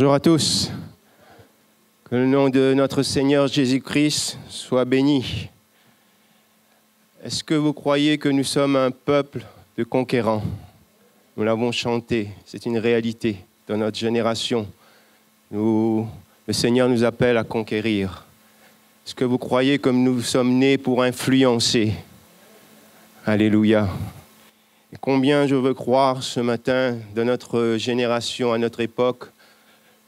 Bonjour à tous. Que le nom de notre Seigneur Jésus-Christ soit béni. Est-ce que vous croyez que nous sommes un peuple de conquérants? Nous l'avons chanté, c'est une réalité dans notre génération. Le Seigneur nous appelle à conquérir. Est-ce que vous croyez que nous sommes nés pour influencer? Alléluia. Et combien je veux croire ce matin, de notre génération, à notre époque,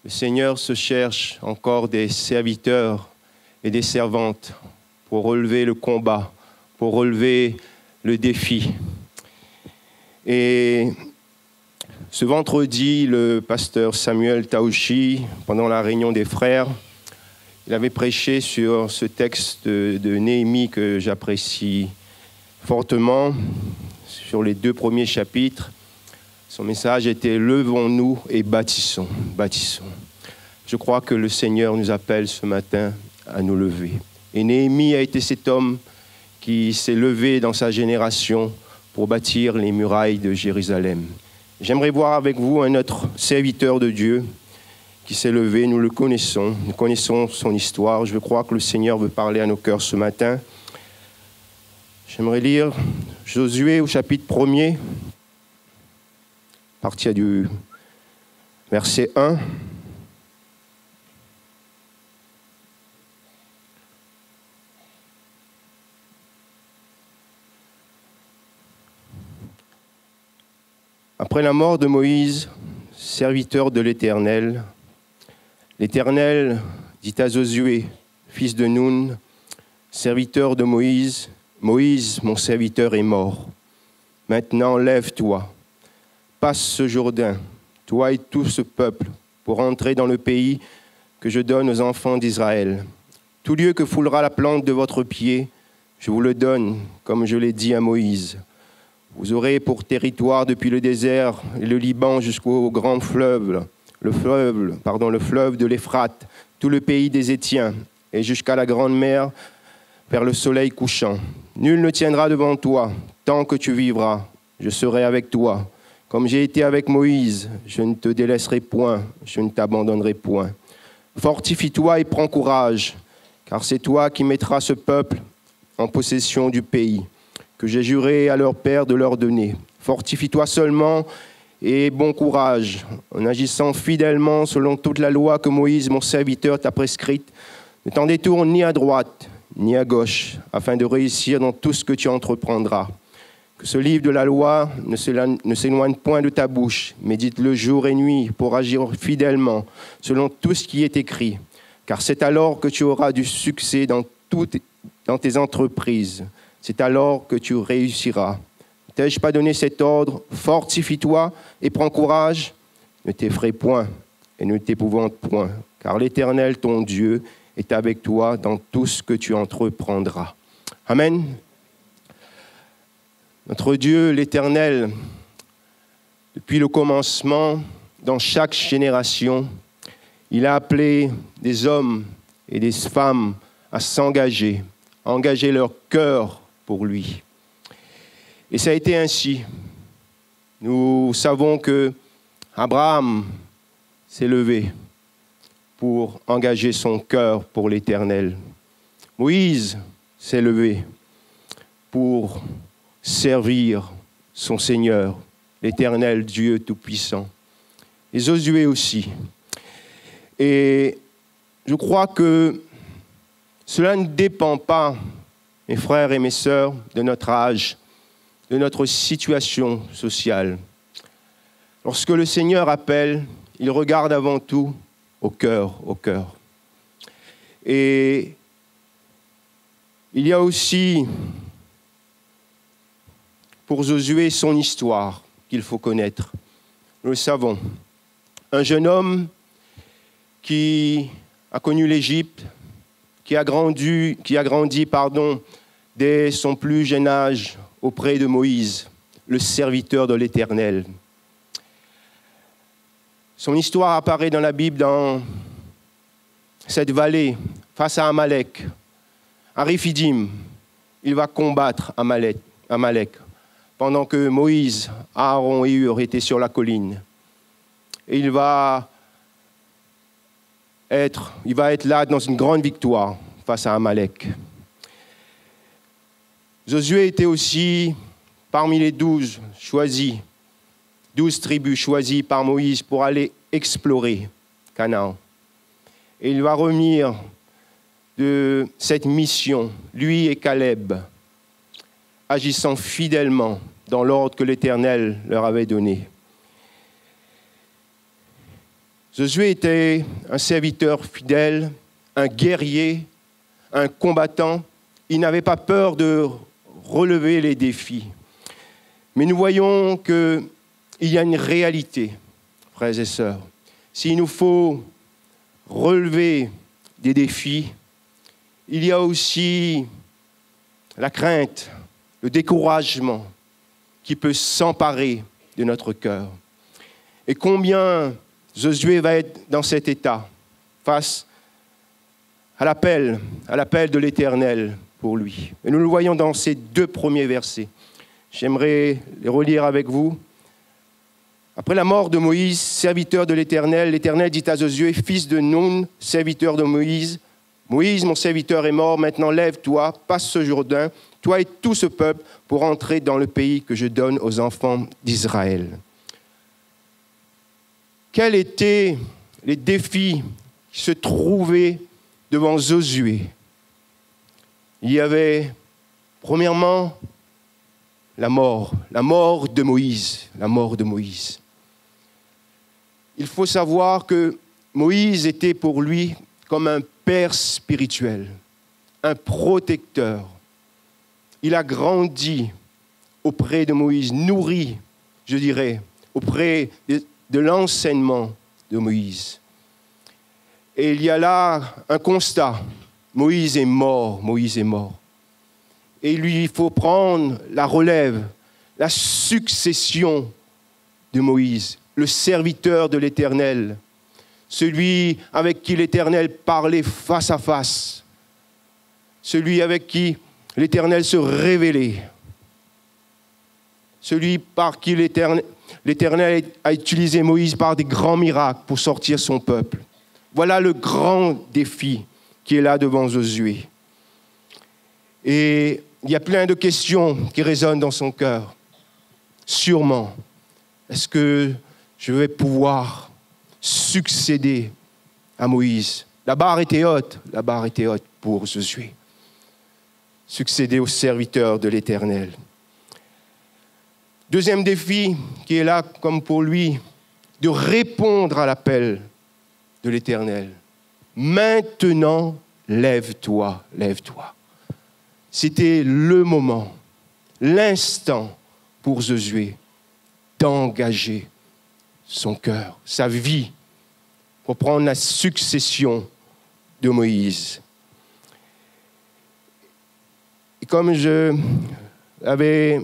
le Seigneur se cherche encore des serviteurs et des servantes pour relever le combat, pour relever le défi. Et ce vendredi, le pasteur Samuel Taouchi, pendant la réunion des frères, il avait prêché sur ce texte de Néhémie que j'apprécie fortement, sur les 2 premiers chapitres. Son message était « Levons-nous et bâtissons, bâtissons ». Je crois que le Seigneur nous appelle ce matin à nous lever. Et Néhémie a été cet homme qui s'est levé dans sa génération pour bâtir les murailles de Jérusalem. J'aimerais voir avec vous un autre serviteur de Dieu qui s'est levé. Nous le connaissons, nous connaissons son histoire. Je crois que le Seigneur veut parler à nos cœurs ce matin. J'aimerais lire Josué au chapitre 1er, à partir du verset 1. Après la mort de Moïse, serviteur de l'Éternel, l'Éternel dit à Josué, fils de Nun, serviteur de Moïse, Moïse, mon serviteur, est mort. Maintenant, lève-toi, passe ce Jourdain, toi et tout ce peuple, pour entrer dans le pays que je donne aux enfants d'Israël. Tout lieu que foulera la plante de votre pied, je vous le donne, comme je l'ai dit à Moïse. Vous aurez pour territoire depuis le désert et le Liban jusqu'au grand fleuve, le fleuve de l'Euphrate, tout le pays des Hétiens, et jusqu'à la grande mer, vers le soleil couchant. Nul ne tiendra devant toi, tant que tu vivras. Je serai avec toi. Comme j'ai été avec Moïse, je ne te délaisserai point, je ne t'abandonnerai point. Fortifie-toi et prends courage, car c'est toi qui mettras ce peuple en possession du pays, que j'ai juré à leur père de leur donner. Fortifie-toi seulement et bon courage, en agissant fidèlement selon toute la loi que Moïse, mon serviteur, t'a prescrite. Ne t'en détourne ni à droite, ni à gauche, afin de réussir dans tout ce que tu entreprendras. Que ce livre de la loi ne s'éloigne point de ta bouche, médite-le jour et nuit pour agir fidèlement selon tout ce qui est écrit. Car c'est alors que tu auras du succès dans tes entreprises. C'est alors que tu réussiras. Ne t'ai-je pas donné cet ordre? Fortifie-toi et prends courage. Ne t'effraie point et ne t'épouvante point, car l'Éternel, ton Dieu, est avec toi dans tout ce que tu entreprendras. Amen. Notre Dieu, l'Éternel, depuis le commencement, dans chaque génération, il a appelé des hommes et des femmes à s'engager, à engager leur cœur pour lui. Et ça a été ainsi. Nous savons que Abraham s'est levé pour engager son cœur pour l'Éternel. Moïse s'est levé pour servir son Seigneur, l'Éternel Dieu Tout-Puissant. Et Josué aussi. Et je crois que cela ne dépend pas, mes frères et mes sœurs, de notre âge, de notre situation sociale. Lorsque le Seigneur appelle, il regarde avant tout au cœur, au cœur. Et il y a aussi, pour Josué, son histoire qu'il faut connaître. Nous le savons. Un jeune homme qui a connu l'Égypte, qui a grandi, dès son plus jeune âge auprès de Moïse, le serviteur de l'Éternel. Son histoire apparaît dans la Bible dans cette vallée, face à Amalek. À Réphidim, il va combattre Amalek, pendant que Moïse, Aaron et Hur étaient sur la colline. Et il va il va être là dans une grande victoire face à Amalek. Josué était aussi parmi les 12 choisis, 12 tribus choisies par Moïse pour aller explorer Canaan. Et il va revenir de cette mission, lui et Caleb, agissant fidèlement dans l'ordre que l'Éternel leur avait donné. Josué était un serviteur fidèle, un guerrier, un combattant. Il n'avait pas peur de relever les défis. Mais nous voyons qu'il y a une réalité, frères et sœurs. S'il nous faut relever des défis, il y a aussi la crainte, le découragement qui peut s'emparer de notre cœur. Et combien Josué va être dans cet état face à l'appel de l'Éternel pour lui. Et nous le voyons dans ces 2 premiers versets. J'aimerais les relire avec vous. Après la mort de Moïse, serviteur de l'Éternel, l'Éternel dit à Josué, fils de Nun, serviteur de Moïse, Moïse, mon serviteur, est mort, maintenant lève-toi, passe ce Jourdain, toi et tout ce peuple, pour entrer dans le pays que je donne aux enfants d'Israël. Quels étaient les défis qui se trouvaient devant Josué? Il y avait, premièrement, la mort de Moïse, la mort de Moïse. Il faut savoir que Moïse était pour lui comme un père spirituel, un protecteur. Il a grandi auprès de Moïse, nourri, je dirais, auprès de l'enseignement de Moïse. Et il y a là un constat. Moïse est mort, Moïse est mort. Et il faut prendre la relève, la succession de Moïse, le serviteur de l'Éternel, celui avec qui l'Éternel parlait face à face, celui avec qui l'Éternel se révélait, celui par qui l'Éternel a utilisé Moïse par des grands miracles pour sortir son peuple. Voilà le grand défi qui est là devant Josué. Et il y a plein de questions qui résonnent dans son cœur. Sûrement, est-ce que je vais pouvoir succéder à Moïse? La barre était haute pour Josué. Succéder au serviteur de l'Éternel. Deuxième défi qui est là comme pour lui, de répondre à l'appel de l'Éternel. Maintenant, lève-toi, lève-toi. C'était le moment, l'instant pour Josué d'engager son cœur, sa vie, pour prendre la succession de Moïse. Et comme je l'avais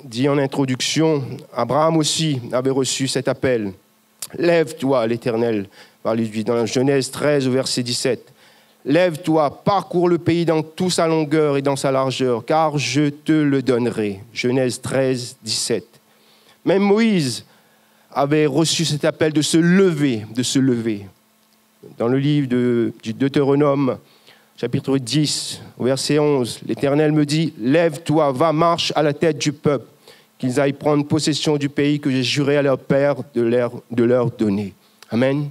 dit en introduction, Abraham aussi avait reçu cet appel. Lève-toi, l'Éternel, parle-lui dans Genèse 13, au verset 17. Lève-toi, parcours le pays dans toute sa longueur et dans sa largeur, car je te le donnerai. Genèse 13, 17. Même Moïse avait reçu cet appel de se lever, de se lever. Dans le livre du Deutéronome, chapitre 10, au verset 11, l'Éternel me dit, lève-toi, va, marche à la tête du peuple, qu'ils aillent prendre possession du pays que j'ai juré à leurs pères de leur donner. Amen.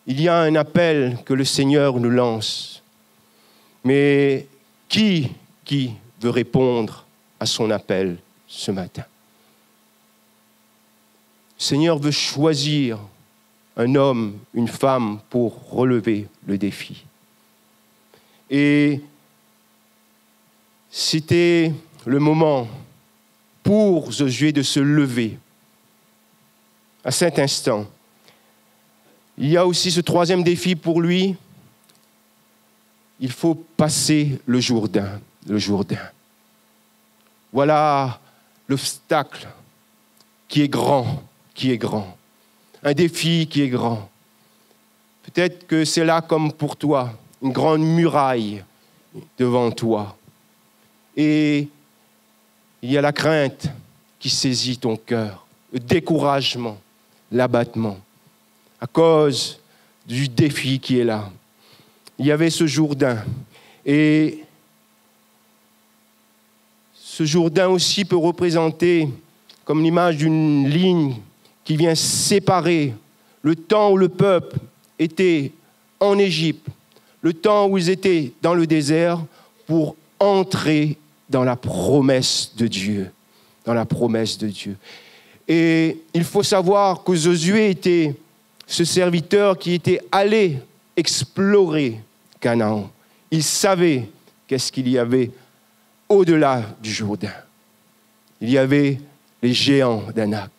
Il y a un appel que le Seigneur nous lance. Mais qui veut répondre à son appel ce matin? Le Seigneur veut choisir un homme, une femme pour relever le défi. Et c'était le moment pour Josué de se lever à cet instant. Il y a aussi ce troisième défi pour lui. Il faut passer le Jourdain. Le Jourdain. Voilà l'obstacle qui est grand, qui est grand. Un défi qui est grand. Peut-être que c'est là comme pour toi, une grande muraille devant toi. Et il y a la crainte qui saisit ton cœur, le découragement, l'abattement, à cause du défi qui est là. Il y avait ce Jourdain. Et ce Jourdain aussi peut représenter comme l'image d'une ligne qui vient séparer le temps où le peuple était en Égypte, le temps où ils étaient dans le désert, pour entrer dans la promesse de Dieu. Dans la promesse de Dieu. Et il faut savoir que Josué était ce serviteur qui était allé explorer Canaan. Il savait qu'est-ce qu'il y avait au-delà du Jourdain. Il y avait les géants d'Anak.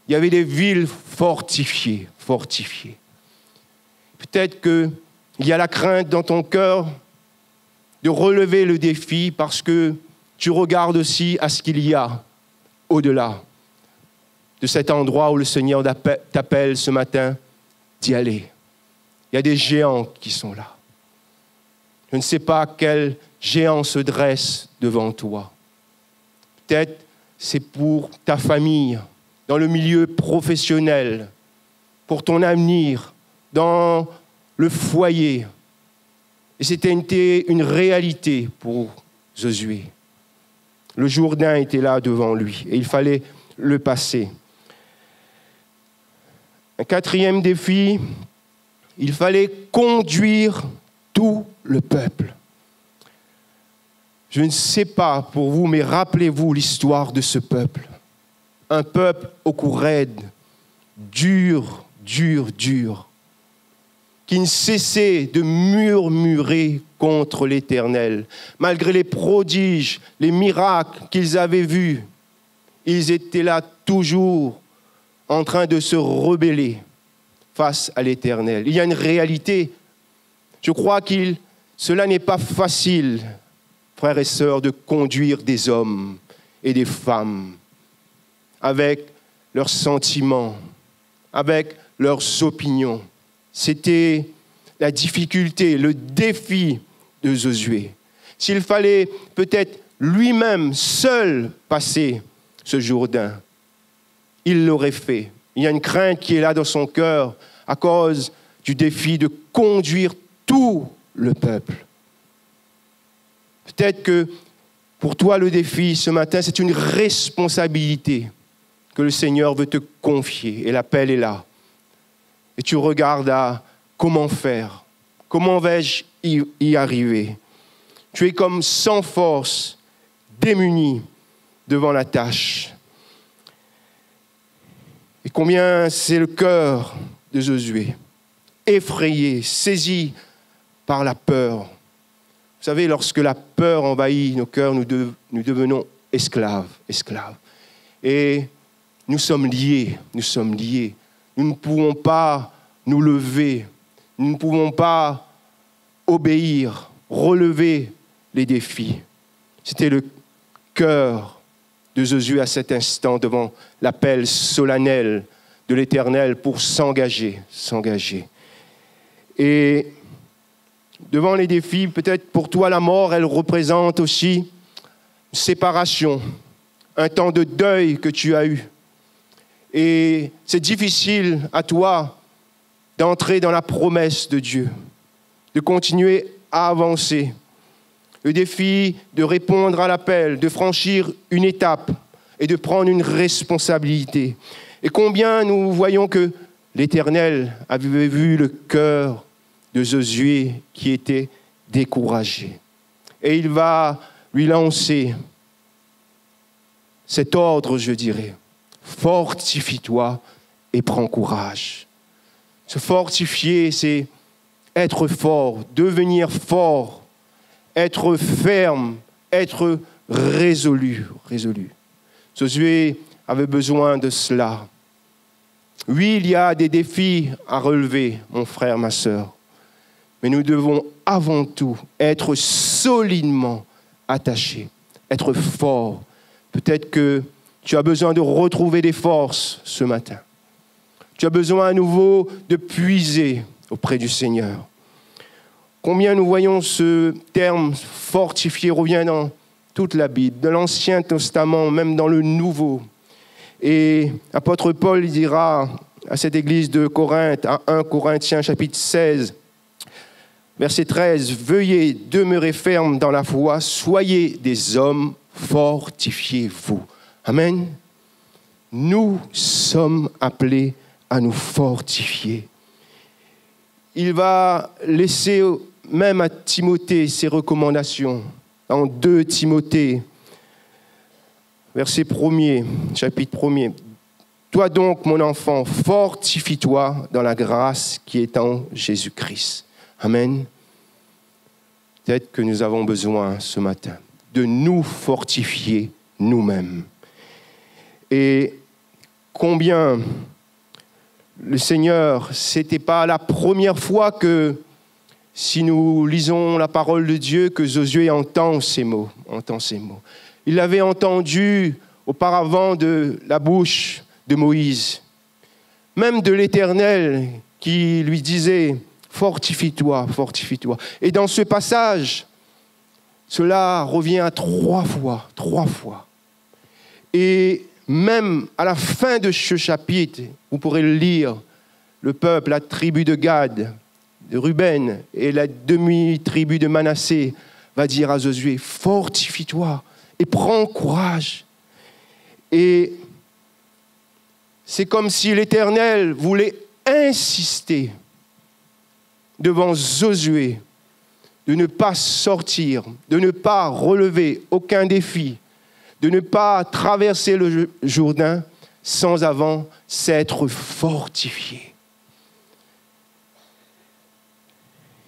Il y avait des villes fortifiées. Peut-être qu'il y a la crainte dans ton cœur de relever le défi parce que tu regardes aussi à ce qu'il y a au-delà de cet endroit où le Seigneur t'appelle ce matin d'y aller. Il y a des géants qui sont là. Je ne sais pas quel géant se dresse devant toi. Peut-être c'est pour ta famille, dans le milieu professionnel, pour ton avenir, dans le foyer. Et c'était une réalité pour Josué. Le Jourdain était là devant lui et il fallait le passer. Un quatrième défi, il fallait conduire tout le peuple. Je ne sais pas pour vous, mais rappelez-vous l'histoire de ce peuple. Un peuple au cou raide, dur, qui ne cessait de murmurer contre l'Éternel. Malgré les prodiges, les miracles qu'ils avaient vus, ils étaient là toujours en train de se rebeller face à l'Éternel. Il y a une réalité. Je crois que cela n'est pas facile, frères et sœurs, de conduire des hommes et des femmes avec leurs sentiments, avec leurs opinions. C'était la difficulté, le défi de Josué. S'il fallait peut-être lui-même seul passer ce Jourdain, il l'aurait fait. Il y a une crainte qui est là dans son cœur à cause du défi de conduire tout le peuple. Peut-être que pour toi, le défi ce matin, c'est une responsabilité que le Seigneur veut te confier. Et l'appel est là. Et tu regardes à comment faire. Comment vais-je y arriver? Tu es comme sans force, démuni devant la tâche. Et combien c'est le cœur de Josué, effrayé, saisi par la peur. Vous savez, lorsque la peur envahit nos cœurs, nous devenons esclaves. Et nous sommes liés. Nous ne pouvons pas nous lever. Nous ne pouvons pas obéir, relever les défis. C'était le cœur de Josué à cet instant devant l'appel solennel de l'Éternel pour s'engager. Et devant les défis, peut-être pour toi la mort, elle représente aussi une séparation, un temps de deuil que tu as eu. Et c'est difficile à toi d'entrer dans la promesse de Dieu, de continuer à avancer. Le défi de répondre à l'appel, de franchir une étape et de prendre une responsabilité. Et combien nous voyons que l'Éternel avait vu le cœur de Josué qui était découragé. Et il va lui lancer cet ordre, je dirais. Fortifie-toi et prends courage. Se fortifier, c'est être fort, devenir fort, être ferme, être résolu. Josué avait besoin de cela. Oui, il y a des défis à relever, mon frère, ma sœur. Mais nous devons avant tout être solidement attachés, être forts. Peut-être que tu as besoin de retrouver des forces ce matin. Tu as besoin à nouveau de puiser auprès du Seigneur. Combien nous voyons ce terme fortifié revient dans toute la Bible, de l'Ancien Testament, même dans le Nouveau. Et l'apôtre Paul dira à cette église de Corinthe, à 1 Corinthiens chapitre 16, verset 13, « Veuillez demeurer ferme dans la foi, soyez des hommes, fortifiez-vous. » Amen. Nous sommes appelés à nous fortifier. Il va laisser même à Timothée ses recommandations. En 2 Timothée, verset 1er, chapitre 1er. « Toi donc, mon enfant, fortifie-toi dans la grâce qui est en Jésus-Christ. » Amen. Peut-être que nous avons besoin ce matin de nous fortifier nous-mêmes. Et combien le Seigneur, ce n'était pas la première fois que, si nous lisons la parole de Dieu, que Josué entend ces mots. Il l'avait entendu auparavant de la bouche de Moïse, même de l'Éternel qui lui disait « Fortifie-toi, fortifie-toi ». Et dans ce passage, cela revient à 3 fois. Et même à la fin de ce chapitre, vous pourrez le lire, le peuple, la tribu de Gad, de Ruben et la demi-tribu de Manassé va dire à Josué, fortifie-toi et prends courage. Et c'est comme si l'Éternel voulait insister devant Josué de ne pas sortir, de ne pas relever aucun défi, de ne pas traverser le Jourdain sans avant s'être fortifié.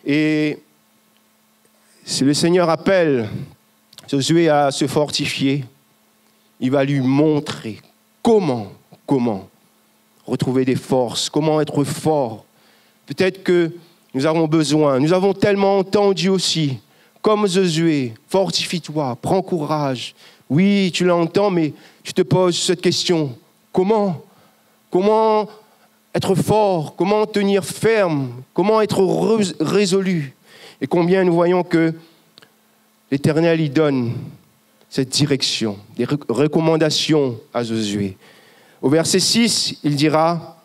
Et si le Seigneur appelle Josué à se fortifier, il va lui montrer comment retrouver des forces, comment être fort. Peut-être que nous avons tellement entendu aussi, comme Josué, fortifie-toi, prends courage. Oui, tu l'entends, mais tu te poses cette question, comment être fort, comment tenir ferme, comment être résolu. Et combien nous voyons que l'Éternel y donne cette direction, des recommandations à Josué. Au verset 6, il dira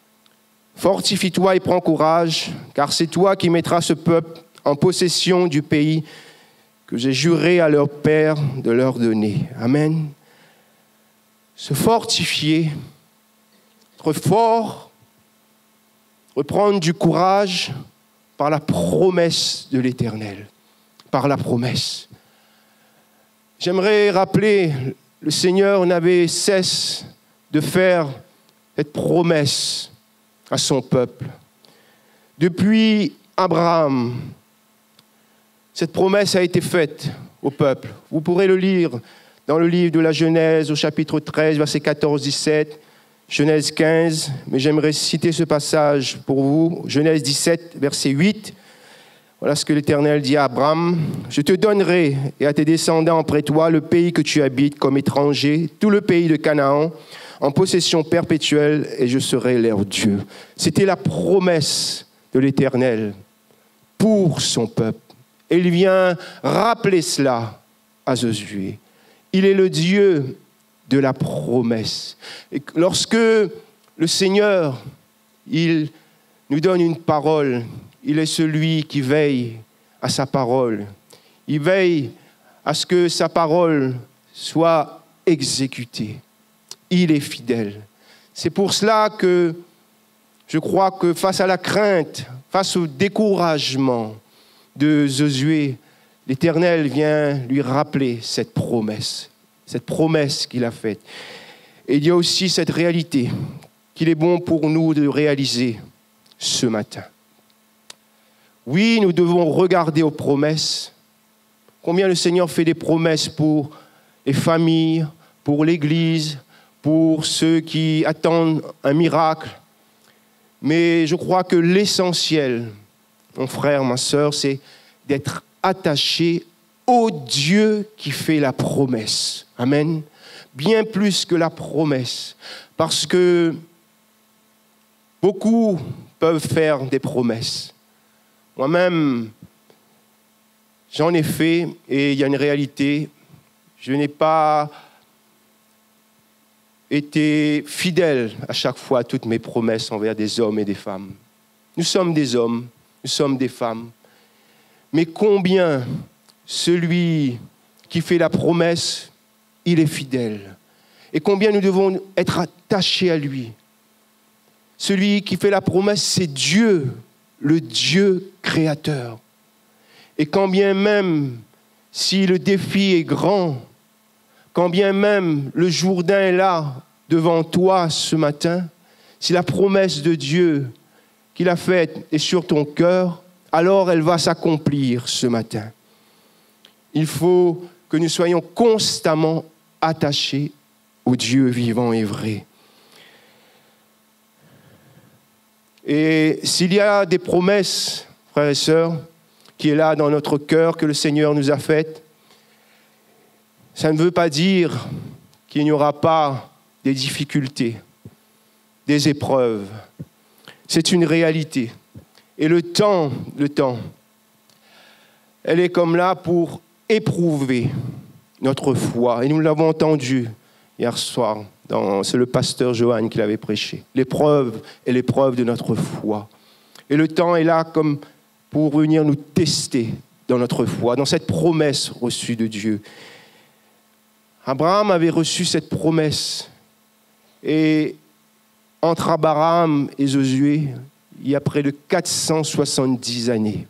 « Fortifie-toi et prends courage, car c'est toi qui mettras ce peuple en possession du pays que j'ai juré à leur père de leur donner. » Amen. Se fortifier, être fort, reprendre du courage par la promesse de l'Éternel, par la promesse. J'aimerais rappeler, le Seigneur n'avait cesse de faire cette promesse à son peuple. Depuis Abraham, cette promesse a été faite au peuple. Vous pourrez le lire dans le livre de la Genèse, au chapitre 13, versets 14-17, Genèse 15, mais j'aimerais citer ce passage pour vous, Genèse 17, verset 8. Voilà ce que l'Éternel dit à Abraham. « Je te donnerai et à tes descendants après toi le pays que tu habites comme étranger, tout le pays de Canaan, en possession perpétuelle, et je serai leur Dieu. » C'était la promesse de l'Éternel pour son peuple. Et il vient rappeler cela à Josué. Il est le Dieu de la promesse. Et lorsque le Seigneur, il nous donne une parole, il est celui qui veille à sa parole. Il veille à ce que sa parole soit exécutée. Il est fidèle. C'est pour cela que je crois que face à la crainte, face au découragement de Josué, l'Éternel vient lui rappeler cette promesse qu'il a faite. Et il y a aussi cette réalité qu'il est bon pour nous de réaliser ce matin. Oui, nous devons regarder aux promesses. Combien le Seigneur fait des promesses pour les familles, pour l'Église, pour ceux qui attendent un miracle. Mais je crois que l'essentiel, mon frère, ma sœur, c'est d'être attaché au Dieu qui fait la promesse. Amen. Bien plus que la promesse. Parce que beaucoup peuvent faire des promesses. Moi-même, j'en ai fait et il y a une réalité. Je n'ai pas été fidèle à chaque fois à toutes mes promesses envers des hommes et des femmes. Nous sommes des hommes, nous sommes des femmes. Mais combien celui qui fait la promesse, il est fidèle. Et combien nous devons être attachés à lui. Celui qui fait la promesse, c'est Dieu, le Dieu créateur. Et quand bien même, si le défi est grand, quand bien même le Jourdain est là, devant toi ce matin, si la promesse de Dieu qu'il a faite est sur ton cœur, alors elle va s'accomplir ce matin. Il faut que nous soyons constamment attachés au Dieu vivant et vrai. Et s'il y a des promesses, frères et sœurs, qui est là dans notre cœur, que le Seigneur nous a faites, ça ne veut pas dire qu'il n'y aura pas des difficultés, des épreuves. C'est une réalité. Et le temps, elle est comme là pour éprouver notre foi. Et nous l'avons entendu hier soir. C'est le pasteur Johan qui l'avait prêché. L'épreuve est l'épreuve de notre foi. Et le temps est là comme pour venir nous tester dans notre foi, dans cette promesse reçue de Dieu. Abraham avait reçu cette promesse. Et entre Abraham et Josué, il y a près de 470 années.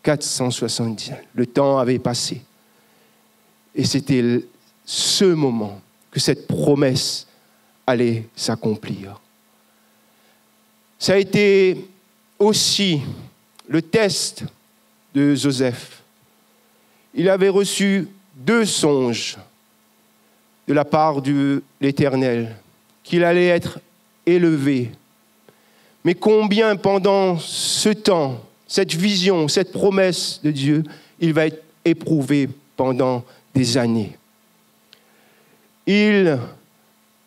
470 années. Le temps avait passé. Et c'était ce moment que cette promesse allait s'accomplir. Ça a été aussi le test de Joseph. Il avait reçu 2 songes de la part de l'Éternel, qu'il allait être élevé. Mais combien pendant ce temps, cette vision, cette promesse de Dieu, il va être éprouvé pendant des années. Il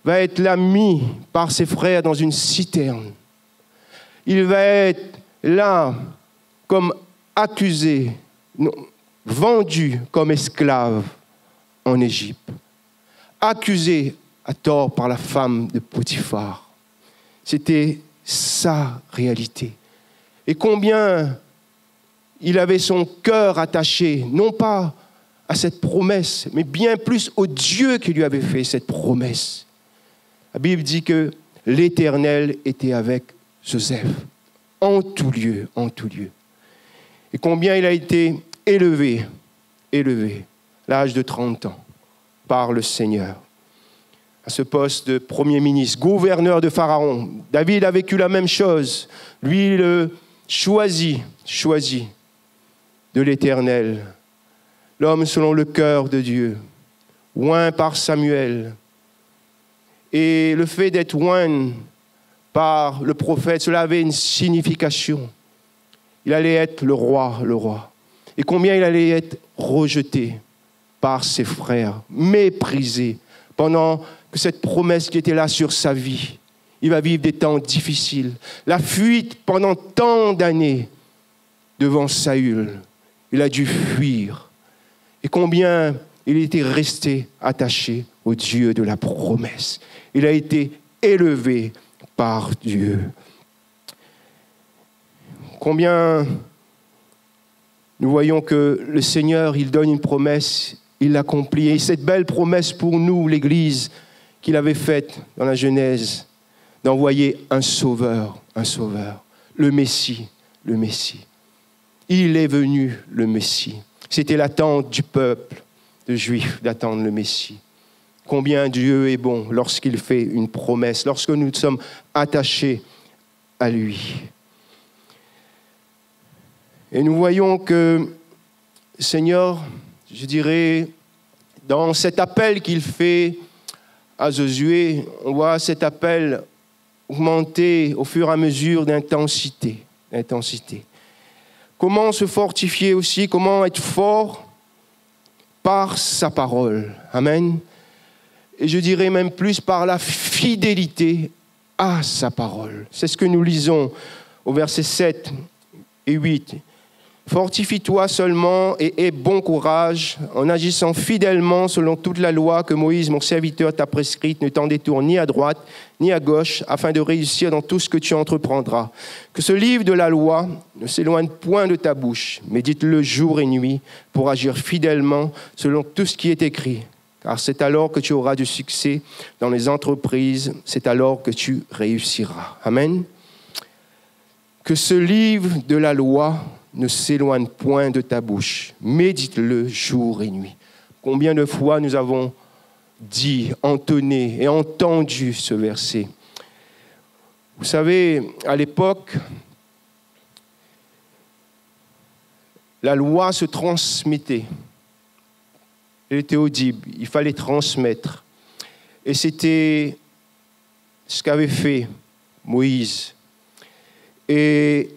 va être là mis par ses frères dans une citerne. Il va être là comme accusé, vendu comme esclave en Égypte. Accusé à tort par la femme de Potiphar. C'était sa réalité. Et combien il avait son cœur attaché, non pas à cette promesse, mais bien plus au Dieu qui lui avait fait cette promesse. La Bible dit que l'Éternel était avec Joseph, en tout lieu, en tout lieu. Et combien il a été élevé, à l'âge de 30 ans, par le Seigneur, à ce poste de premier ministre, gouverneur de Pharaon. David a vécu la même chose. Lui, le choisi de l'Éternel, l'homme selon le cœur de Dieu, oint par Samuel. Et le fait d'être oint par le prophète, cela avait une signification. Il allait être le roi. Et combien il allait être rejeté par ses frères, méprisé, pendant que cette promesse qui était là sur sa vie. Il va vivre des temps difficiles. La fuite pendant tant d'années devant Saül. Il a dû fuir. Et combien il était resté attaché au Dieu de la promesse. Il a été élevé par Dieu. Combien nous voyons que le Seigneur, il donne une promesse, il l'accomplit. Et cette belle promesse pour nous, l'Église, qu'il avait faite dans la Genèse, d'envoyer un sauveur, le Messie. Il est venu, le Messie. C'était l'attente du peuple de Juifs d'attendre le Messie. Combien Dieu est bon lorsqu'il fait une promesse, lorsque nous sommes attachés à lui. Et nous voyons que, Seigneur, je dirais, dans cet appel qu'il fait à Josué, on voit cet appel augmenter au fur et à mesure d'intensité. Comment se fortifier aussi, comment être fort par sa parole. Amen. Et je dirais même plus par la fidélité à sa parole. C'est ce que nous lisons au verset 7 et 8. Fortifie-toi seulement et aie bon courage en agissant fidèlement selon toute la loi que Moïse, mon serviteur, t'a prescrite. Ne t'en détourne ni à droite ni à gauche afin de réussir dans tout ce que tu entreprendras. Que ce livre de la loi ne s'éloigne point de ta bouche. Médite-le jour et nuit pour agir fidèlement selon tout ce qui est écrit. Car c'est alors que tu auras du succès dans les entreprises. C'est alors que tu réussiras. Amen. Que ce livre de la loi ne s'éloigne point de ta bouche. Médite-le jour et nuit. Combien de fois nous avons dit, entonné et entendu ce verset. Vous savez, à l'époque, la loi se transmettait. Elle était audible, il fallait transmettre. Et c'était ce qu'avait fait Moïse. Et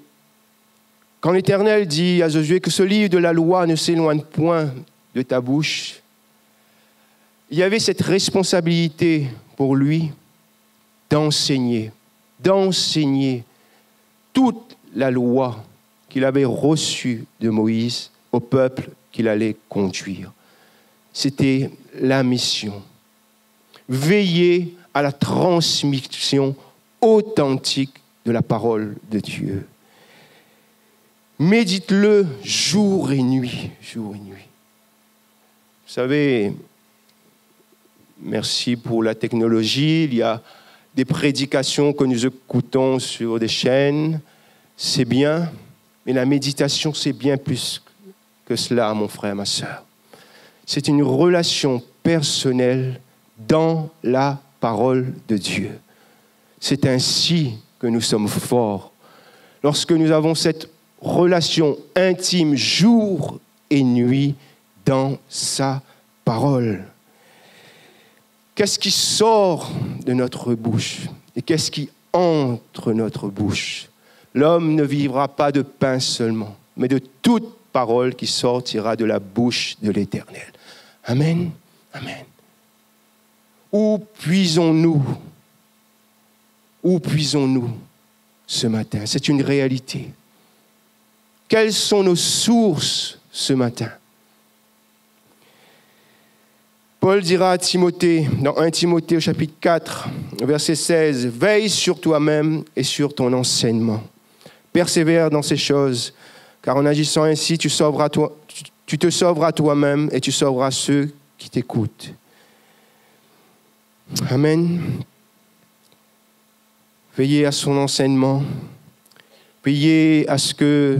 quand l'Éternel dit à Josué que ce livre de la loi ne s'éloigne point de ta bouche, il y avait cette responsabilité pour lui d'enseigner toute la loi qu'il avait reçue de Moïse au peuple qu'il allait conduire. C'était la mission. Veiller à la transmission authentique de la parole de Dieu. Médite-le jour et nuit, jour et nuit. Vous savez, merci pour la technologie. Il y a des prédications que nous écoutons sur des chaînes. C'est bien, mais la méditation, c'est bien plus que cela, mon frère, ma sœur. C'est une relation personnelle dans la parole de Dieu. C'est ainsi que nous sommes forts. Lorsque nous avons cette relation intime jour et nuit dans sa parole. Qu'est-ce qui sort de notre bouche et qu'est-ce qui entre notre bouche? L'homme ne vivra pas de pain seulement, mais de toute parole qui sortira de la bouche de l'Éternel. Amen. Amen. Où puisons-nous? Où puisons-nous ce matin? C'est une réalité. Quelles sont nos sources ce matin? Paul dira à Timothée, dans 1 Timothée au chapitre 4, verset 16, « Veille sur toi-même et sur ton enseignement. Persévère dans ces choses, car en agissant ainsi, tu te sauveras toi-même et tu sauveras ceux qui t'écoutent. » Amen. Veillez à son enseignement. Veillez à ce que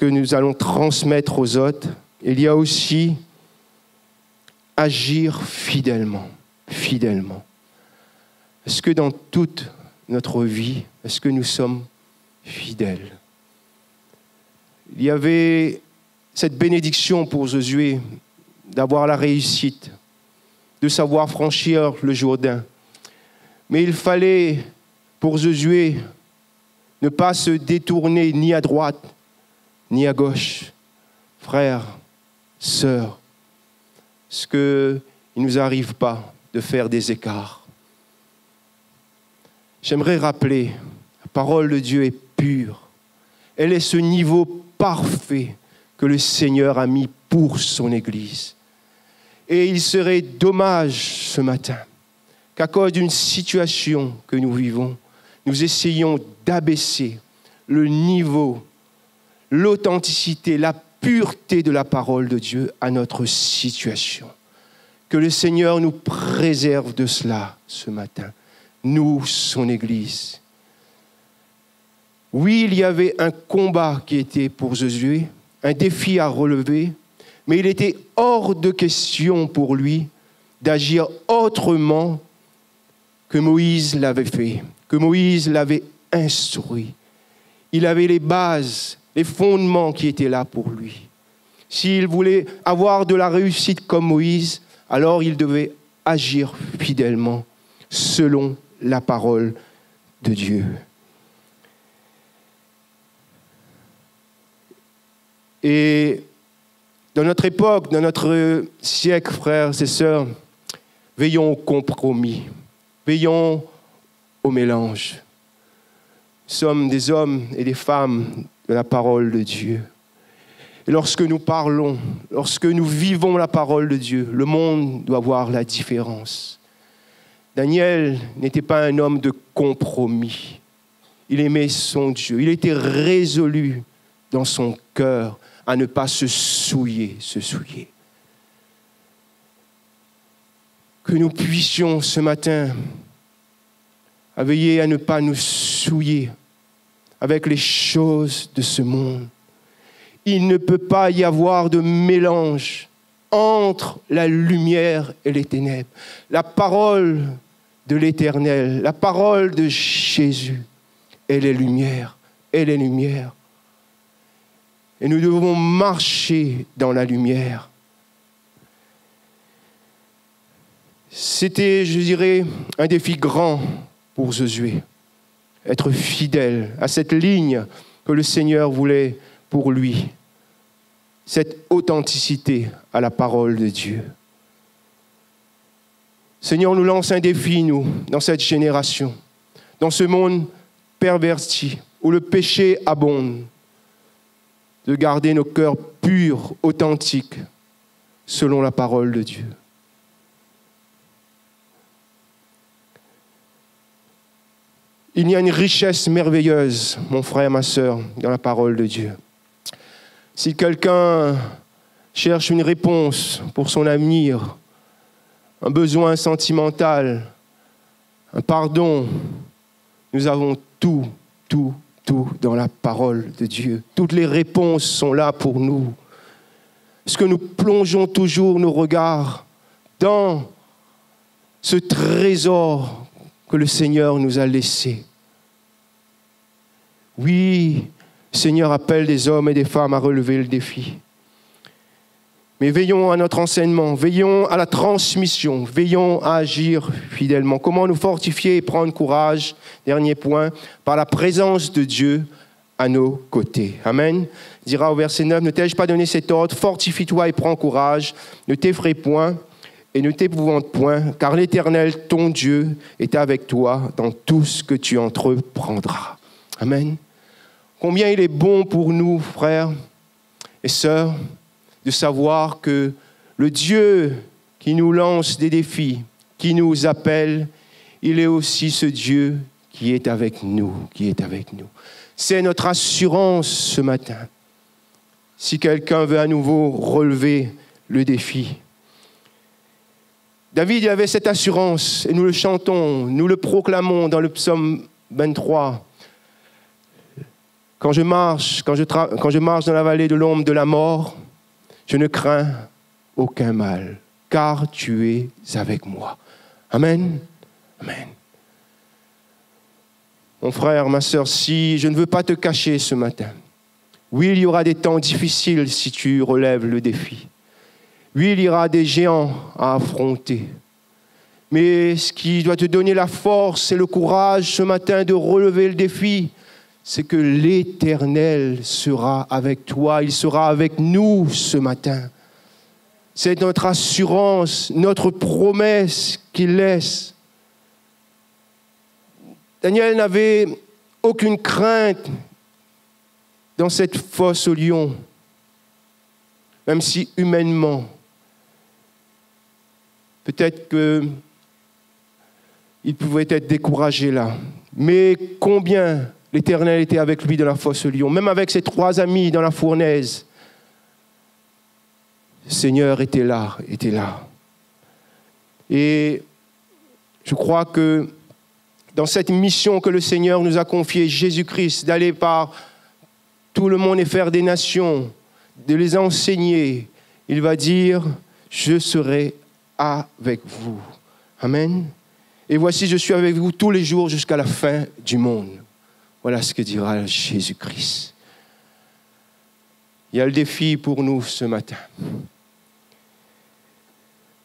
nous allons transmettre aux autres. Il y a aussi agir fidèlement. Fidèlement. Est-ce que dans toute notre vie, est-ce que nous sommes fidèles? Il y avait cette bénédiction pour Josué d'avoir la réussite, de savoir franchir le Jourdain. Mais il fallait pour Josué ne pas se détourner ni à droite ni à gauche. Frères, sœurs, est-ce qu'il ne nous arrive pas de faire des écarts? J'aimerais rappeler, la parole de Dieu est pure. Elle est ce niveau parfait que le Seigneur a mis pour son Église. Et il serait dommage ce matin qu'à cause d'une situation que nous vivons, nous essayions d'abaisser le niveau, l'authenticité, la pureté de la parole de Dieu à notre situation. Que le Seigneur nous préserve de cela ce matin, nous, son Église. Oui, il y avait un combat qui était pour Josué, un défi à relever, mais il était hors de question pour lui d'agir autrement que Moïse l'avait fait, que Moïse l'avait instruit. Il avait les bases, les fondements qui étaient là pour lui. S'il voulait avoir de la réussite comme Moïse, alors il devait agir fidèlement selon la parole de Dieu. Et dans notre époque, dans notre siècle, frères et sœurs, veillons au compromis, veillons au mélange. Nous sommes des hommes et des femmes de la parole de Dieu. Et lorsque nous parlons, lorsque nous vivons la parole de Dieu, le monde doit voir la différence. Daniel n'était pas un homme de compromis. Il aimait son Dieu. Il était résolu dans son cœur à ne pas se souiller. Que nous puissions ce matin veiller à ne pas nous souiller avec les choses de ce monde. Il ne peut pas y avoir de mélange entre la lumière et les ténèbres. La parole de l'Éternel, la parole de Jésus, elle est lumière, elle est lumière. Et nous devons marcher dans la lumière. C'était, je dirais, un défi grand pour Josué. Être fidèle à cette ligne que le Seigneur voulait pour lui. Cette authenticité à la parole de Dieu. Seigneur nous lance un défi, nous, dans cette génération, dans ce monde perverti, où le péché abonde, de garder nos cœurs purs, authentiques, selon la parole de Dieu. Il y a une richesse merveilleuse, mon frère, ma sœur, dans la parole de Dieu. Si quelqu'un cherche une réponse pour son avenir, un besoin sentimental, un pardon, nous avons tout dans la parole de Dieu. Toutes les réponses sont là pour nous. Est-ce que nous plongeons toujours nos regards dans ce trésor que le Seigneur nous a laissé? Oui, le Seigneur appelle des hommes et des femmes à relever le défi. Mais veillons à notre enseignement, veillons à la transmission, veillons à agir fidèlement. Comment nous fortifier et prendre courage? Dernier point, par la présence de Dieu à nos côtés. Amen. Il dira au verset 9, ne t'ai-je pas donné cet ordre? Fortifie-toi et prends courage, ne t'effraie point et ne t'épouvante point, car l'Éternel, ton Dieu, est avec toi dans tout ce que tu entreprendras. Amen. Combien il est bon pour nous, frères et sœurs, de savoir que le Dieu qui nous lance des défis, qui nous appelle, il est aussi ce Dieu qui est avec nous, C'est notre assurance ce matin. Si quelqu'un veut à nouveau relever le défi. David avait cette assurance, et nous le chantons, nous le proclamons dans le psaume 23. Quand je marche dans la vallée de l'ombre de la mort, je ne crains aucun mal, car tu es avec moi. Amen. Amen. Mon frère, ma sœur, si je ne veux pas te cacher ce matin, oui, il y aura des temps difficiles si tu relèves le défi. Oui, il y aura des géants à affronter. Mais ce qui doit te donner la force et le courage ce matin de relever le défi, c'est que l'Éternel sera avec toi, il sera avec nous ce matin. C'est notre assurance, notre promesse qu'il laisse. Daniel n'avait aucune crainte dans cette fosse aux lions, même si humainement, peut-être qu'il pouvait être découragé là. Mais combien l'Éternel était avec lui dans la fosse aux lions, même avec ses 3 amis dans la fournaise. Le Seigneur était là. Et je crois que dans cette mission que le Seigneur nous a confiée, Jésus-Christ, d'aller par tout le monde et faire des nations, de les enseigner, il va dire, je serai avec vous. Amen. Et voici, je suis avec vous tous les jours jusqu'à la fin du monde. Voilà ce que dira Jésus-Christ. Il y a le défi pour nous ce matin.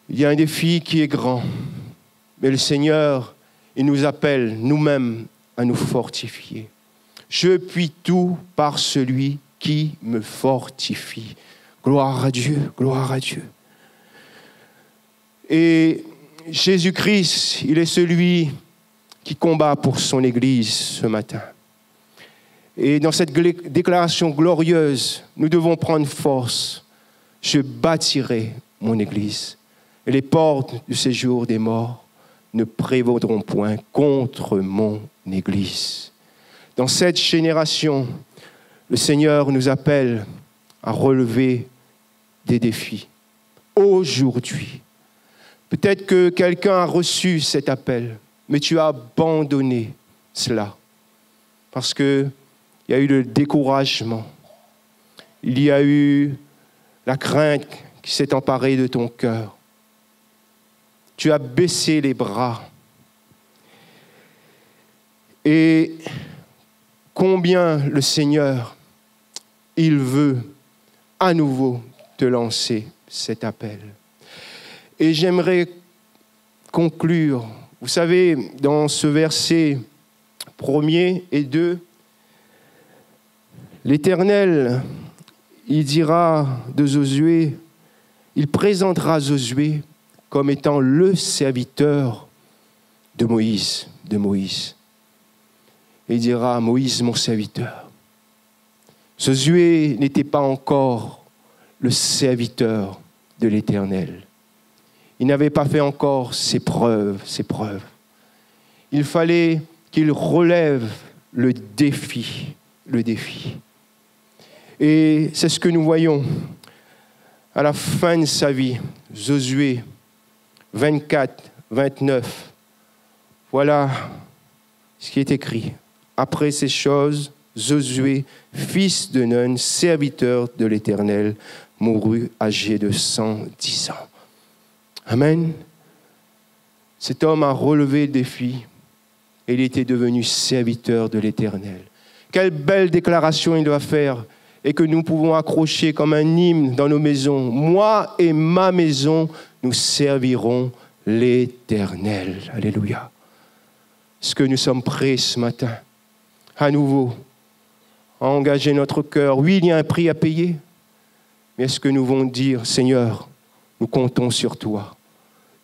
Il y a un défi qui est grand. Mais le Seigneur, il nous appelle nous-mêmes à nous fortifier. Je puis tout par celui qui me fortifie. Gloire à Dieu, gloire à Dieu. Et Jésus-Christ, il est celui qui combat pour son Église ce matin. Et dans cette déclaration glorieuse, nous devons prendre force. Je bâtirai mon Église. Et les portes du séjour des morts ne prévaudront point contre mon Église. Dans cette génération, le Seigneur nous appelle à relever des défis. Aujourd'hui, peut-être que quelqu'un a reçu cet appel, mais tu as abandonné cela parce qu'il y a eu le découragement, il y a eu la crainte qui s'est emparée de ton cœur. Tu as baissé les bras. Et combien le Seigneur, il veut à nouveau te lancer cet appel. Et j'aimerais conclure. Vous savez, dans ce verset 1er et 2, l'Éternel, il dira de Josué, il présentera Josué comme étant le serviteur de Moïse. Et il dira, Moïse, mon serviteur. Josué n'était pas encore le serviteur de l'Éternel. Il n'avait pas fait encore ses preuves. Il fallait qu'il relève le défi. Et c'est ce que nous voyons à la fin de sa vie. Josué 24, 29. Voilà ce qui est écrit. Après ces choses, Josué, fils de Nun, serviteur de l'Éternel, mourut âgé de 110 ans. Amen. Cet homme a relevé le défi et il était devenu serviteur de l'Éternel. Quelle belle déclaration il doit faire et que nous pouvons accrocher comme un hymne dans nos maisons. Moi et ma maison, nous servirons l'Éternel. Alléluia. Est-ce que nous sommes prêts ce matin, à nouveau, à engager notre cœur? Oui, il y a un prix à payer, mais est-ce que nous voulons dire, Seigneur, nous comptons sur toi.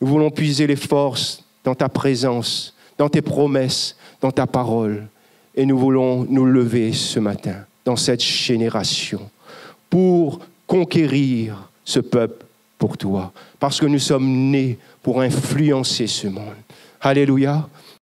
Nous voulons puiser les forces dans ta présence, dans tes promesses, dans ta parole. Et nous voulons nous lever ce matin, dans cette génération, pour conquérir ce peuple pour toi. Parce que nous sommes nés pour influencer ce monde. Alléluia.